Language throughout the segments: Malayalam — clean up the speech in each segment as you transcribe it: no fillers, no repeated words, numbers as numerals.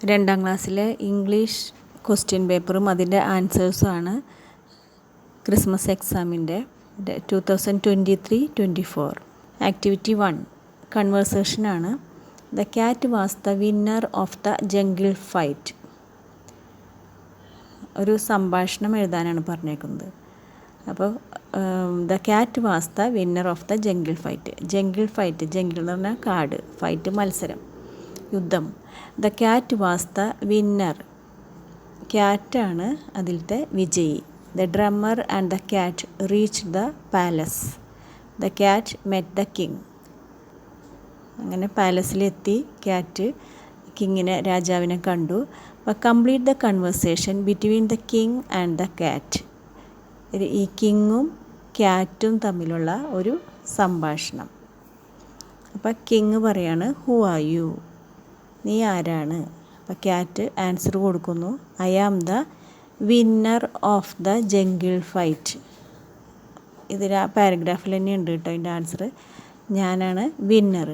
രണ്ടാം ക്ലാസ്സിലെ ഇംഗ്ലീഷ് ക്വസ്റ്റ്യൻ പേപ്പറും അതിൻ്റെ ആൻസേഴ്സുമാണ് ക്രിസ്മസ് എക്സാമിൻ്റെ 2023-24. ആക്ടിവിറ്റി 1 കൺവേഴ്സേഷനാണ്. The cat was the winner of the jungle fight. ഒരു സംഭാഷണം എഴുതാനാണ് പറഞ്ഞേക്കുന്നത്. അപ്പോൾ ദ cat was the winner of the jungle ഫൈറ്റ്. ജംഗിൾ എന്ന് പറഞ്ഞാൽ കാട്, ഫൈറ്റ് മത്സരം, യുദ്ധം. The cat was the winner. ക്യാറ്റാണ് അതിലത്തെ വിജയി. The drummer and the cat reach the palace. The cat met the king. അങ്ങനെ പാലസിലെത്തി ക്യാറ്റ് രാജാവിനെ കണ്ടു. അപ്പോൾ complete the conversation between the king and the cat. ഈ കിങ്ങും ക്യാറ്റും തമ്മിലുള്ള ഒരു സംഭാഷണം. അപ്പോൾ കിങ് പറയാണ്, ഹു ആർ യു? നീ ആരാണ്? അപ്പോൾ ക്യാറ്റ് ആൻസർ കൊടുക്കുന്നു, I am the winner of the jungle fight. ഇതിൽ ആ പാരഗ്രാഫിൽ തന്നെ ഉണ്ട് കേട്ടോ അതിൻ്റെ ആൻസർ. ഞാനാണ് വിന്നർ.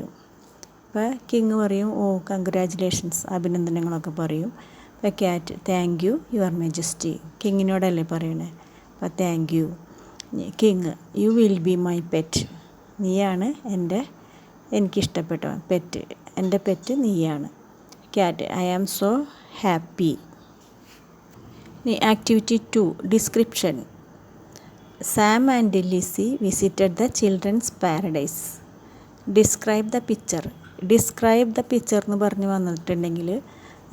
അപ്പോൾ കിങ് പറയും, ഓ കൺഗ്രാജുലേഷൻസ്, അഭിനന്ദനങ്ങളൊക്കെ പറയും. അപ്പോൾ cat, thank you your majesty. കിങ്ങിനോടല്ലേ പറയണേ. അപ്പോൾ thank you. King, you will be my pet. നീയാണ് എനിക്കിഷ്ടപ്പെട്ട പെറ്റ്. എൻ്റെ പെറ്റ് നീയാണ്. Cat, I am so happy. Activity 2 description. Sam and Lizzy visited the children's paradise. Describe the picture. Describe the picture എന്ന് പറഞ്ഞ് വന്നിട്ടുണ്ടെങ്കിൽ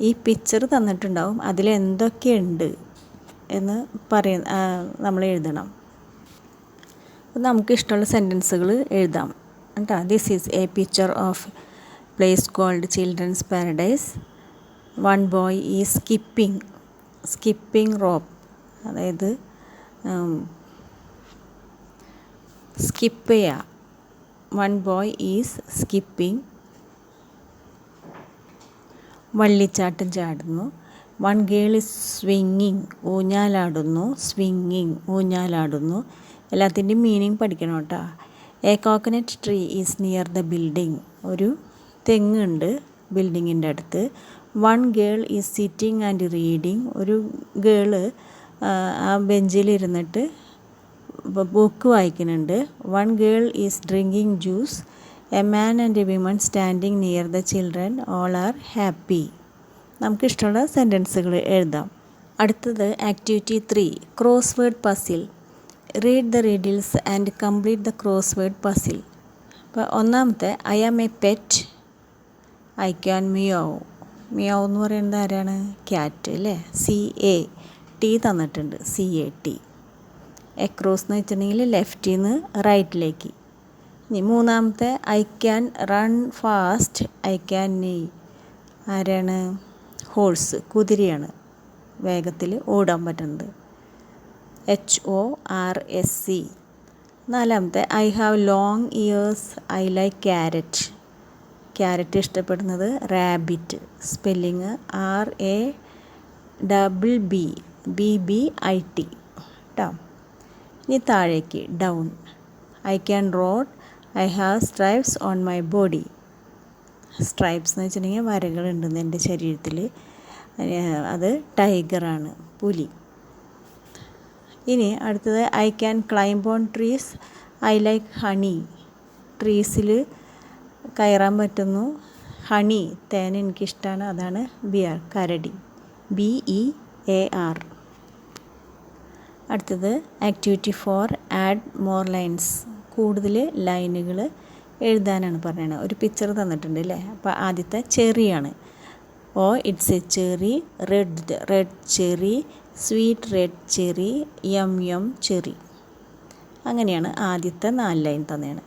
ഈ പിക്ചർ തന്നിട്ടുണ്ടാവും, അതിലെന്തൊക്കെയുണ്ട് എന്ന് നമ്മൾ എഴുതണം. അപ്പോൾ നമുക്ക് ഇഷ്ടമുള്ള സെൻറ്റൻസുകൾ എഴുതാം കേട്ടോ. This is a picture of place called children's paradise. One boy is skipping rope, അതായത് സ്കിപ്പ് ചെയ്യുക. വൺ ബോയ് ഈസ് സ്കിപ്പിംഗ്, വള്ളിച്ചാട്ടം ചാടുന്നു. വൺ ഗേൾ ഈസ് സ്വിങ്ങിങ്, ഊഞ്ഞാലാടുന്നു. എല്ലാത്തിൻ്റെയും മീനിങ് പഠിക്കണം കേട്ടോ. A coconut tree is near the building. ഒരു തെങ്ങുണ്ട് ബിൽഡിങ്ങിൻ്റെ അടുത്ത്. വൺ ഗേൾ ഈസ് സിറ്റിംഗ് ആൻഡ് റീഡിങ്. ഒരു ഗേള് ആ ബെഞ്ചിലിരുന്നിട്ട് ബുക്ക് വായിക്കുന്നുണ്ട്. One girl is drinking juice. A man and a women standing near the children. All are happy. നമുക്കിഷ്ടമുള്ള സെൻറ്റൻസുകൾ എഴുതാം. അടുത്തത് activity 3 crossword puzzle. Read the riddles and complete the crossword puzzle. അപ്പോൾ ഒന്നാമത്തെ, I am a pet, I can meow. Meow എന്ന് പറയുന്നത് ആരാണ്? ക്യാറ്റ് അല്ലേ. CAT തന്നിട്ടുണ്ട്, CAT. എക്രോസ് എന്ന് വെച്ചിട്ടുണ്ടെങ്കിൽ ലെഫ്റ്റിൽ നിന്ന് റൈറ്റിലേക്ക്. ഇനി മൂന്നാമത്തെ, I can run fast, I can നെയ്. ആരാണ്? ഹോഴ്സ്, കുതിരയാണ് വേഗത്തിൽ ഓടാൻ പറ്റുന്നത്. HORSE. നാലാമത്തെ, I have long years, I like carrot. Carrot ഇഷ്ടപ്പെടുന്നത് റാബിറ്റ്. സ്പെല്ലിങ് RABBIT കേട്ടോ. ഇനി താഴേക്ക് down. I can road, I have stripes on my body. Stripes എന്ന് വെച്ചിട്ടുണ്ടെങ്കിൽ വരകളുണ്ടെന്ന് എൻ്റെ ശരീരത്തിൽ. അത് ടൈഗറാണ്, പുലി. ഇനി അടുത്തത്, I can climb on trees, I like honey. ട്രീസിൽ കയറാൻ പറ്റുന്നു. ഹണി, തേൻ എനിക്കിഷ്ടമാണ്, അതാണ് ബിയർ, കരടി, BEAR. അടുത്തത് ആക്ടിവിറ്റി 4 ആഡ് മോർ ലൈൻസ്. കൂടുതൽ ലൈനുകൾ എഴുതാനാണ് പറയുന്നത്. ഒരു പിക്ചർ തന്നിട്ടുണ്ട് അല്ലേ. അപ്പോൾ ആദ്യത്തെ ചെറിയാണ്. It's a cherry, red cherry, sweet red cherry, yum cherry. അങ്ങനെയാണ് ആദ്യത്തെ 4 ലൈൻ തന്നെയാണ്.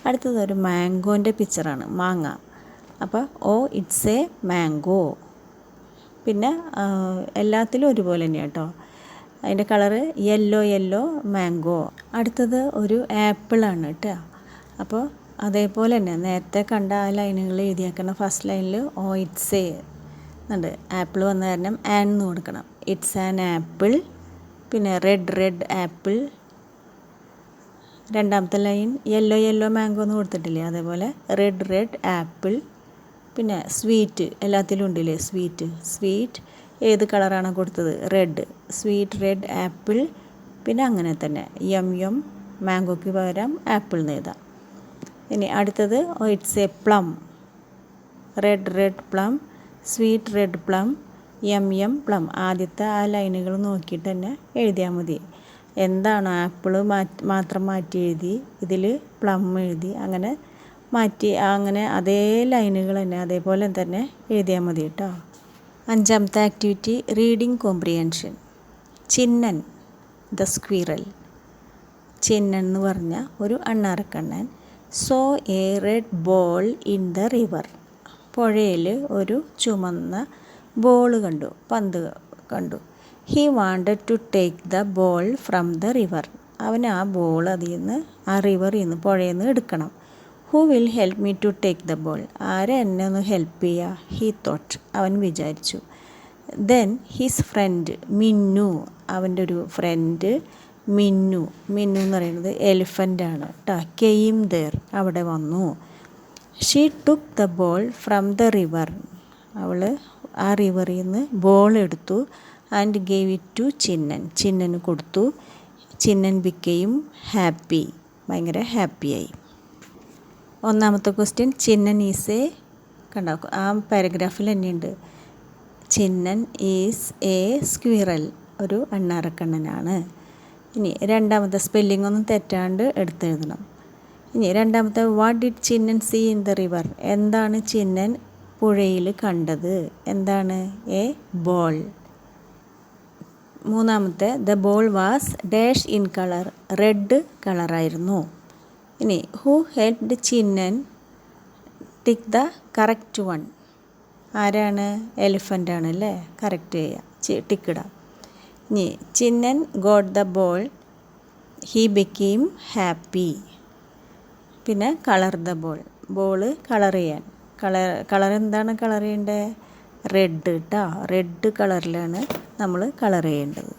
അടുത്തത് ഒരു മാംഗോൻ്റെ പിക്ചറാണ്, മാങ്ങ. അപ്പോൾ ഇറ്റ്സ് എ മാംഗോ. പിന്നെ എല്ലാത്തിലും ഒരുപോലെ തന്നെയാണ് കേട്ടോ. അതിൻ്റെ കളറ് യെല്ലോ മാംഗോ. അടുത്തത് ഒരു ആപ്പിളാണ് കേട്ടോ. അപ്പോൾ അതേപോലെ തന്നെ നേരത്തെ കണ്ട ആ ലൈനുകൾ എഴുതിയേക്കണം. ഫസ്റ്റ് ലൈനിൽ ഇറ്റ്സ് എ എന്നുണ്ട്, ആപ്പിൾ വന്ന കാരണം എന്ന് കൊടുക്കണം. It's an apple. പിന്നെ റെഡ് ആപ്പിൾ. രണ്ടാമത്തെ ലൈൻ യെല്ലോ മാംഗോ എന്ന് കൊടുത്തിട്ടില്ലേ, അതേപോലെ റെഡ് ആപ്പിൾ. പിന്നെ സ്വീറ്റ് എല്ലാത്തിലും ഉണ്ടല്ലേ സ്വീറ്റ് ഏത് കളറാണ് കൊടുത്തത്? റെഡ്. Sweet red apple. പിന്നെ അങ്ങനെ തന്നെ യം മാംഗോയ്ക്ക് പകരം ആപ്പിൾ എന്ന് എഴുതാം. ഇനി അടുത്തത് it's A plum. Red plum, sweet red plum, യം പ്ലം. ആദ്യത്തെ ആ ലൈനുകൾ നോക്കിയിട്ട് തന്നെ എഴുതിയാൽ മതി. എന്താണോ ആപ്പിൾ മാത്രം മാറ്റി എഴുതി, ഇതിൽ പ്ലം എഴുതി, അങ്ങനെ മാറ്റി അങ്ങനെ അതേ ലൈനുകൾ തന്നെ അതേപോലെ തന്നെ എഴുതിയാൽ മതി കേട്ടോ. 5ാമത്തെ activity reading comprehension. Chinnan the squirrel. Chinnan എന്ന് പറഞ്ഞ ഒരു അണ്ണാറക്കണ്ണൻ saw a red ball in the river. പുഴയിൽ ഒരു ചുമന്ന ബോൾ കണ്ടു, പന്ത് കണ്ടു. He wanted to take the ball from the river. അവൻ ആ ബോൾ ആ റിവറിൽ നിന്ന് പുഴയിൽ നിന്ന് എടുക്കണം. Who will help me to take the ball? ആരെ എന്നെ ഒന്ന് ഹെൽപ്പ് ചെയ്യുക? ഹി തോട്ട്, അവൻ വിചാരിച്ചു. ദെൻ ഹിസ് ഫ്രണ്ട് മിന്നു, അവൻ്റെ ഒരു ഫ്രണ്ട് മിന്നു എന്ന് പറയുന്നത് എലിഫൻ്റാണ് കേട്ടോ. കെയിം ദർ, അവിടെ വന്നു. She took the ball from the river. അവൾ ആ റിവറിൽ നിന്ന് ബോൾ എടുത്തു. ആൻഡ് ഗേവ് ഇറ്റ് ടു ചിന്നന് കൊടുത്തു. ചിന്നൻ ബിക്കെയും ഹാപ്പി, ഭയങ്കര ഹാപ്പിയായി. 1ാമത്തെ ക്വസ്റ്റ്യൻ ചിന്നൻ ഈസ് എ, കണ്ടോ ആ പാരഗ്രാഫിൽ തന്നെയുണ്ട്. ചിന്നൻ ഈസ് എ സ്ക്വിറൽ, ഒരു അണ്ണാറക്കണ്ണനാണ്. ഇനി 2ാമത്തെ സ്പെല്ലിംഗ് ഒന്നും തെറ്റാണ്ട് എടുത്തെഴുതണം. ഇനി 2ാമത്തെ what did Chinnan see in the river? എന്താണ് ചിന്നൻ പുഴയിൽ കണ്ടത്? എന്താണ്? A ball. 3ാമത്തെ the ball was dash in colour, red കളറായിരുന്നു. ഇനി who helped Chinnan tick the correct one? ആരാണ്? എലിഫൻ്റ് ആണ് അല്ലേ, കറക്റ്റ് ചെയ്യുക, ടിക്കിടാം. ഇനി Chinnan got the ball, he became happy. പിന്നെ കളർ ദ ബോൾ കളർ ചെയ്യാൻ. കളർ എന്താണ് കളർ ചെയ്യേണ്ടത്? റെഡ് കേട്ടോ. റെഡ് കളറിലാണ് നമ്മൾ കളർ ചെയ്യേണ്ടത്.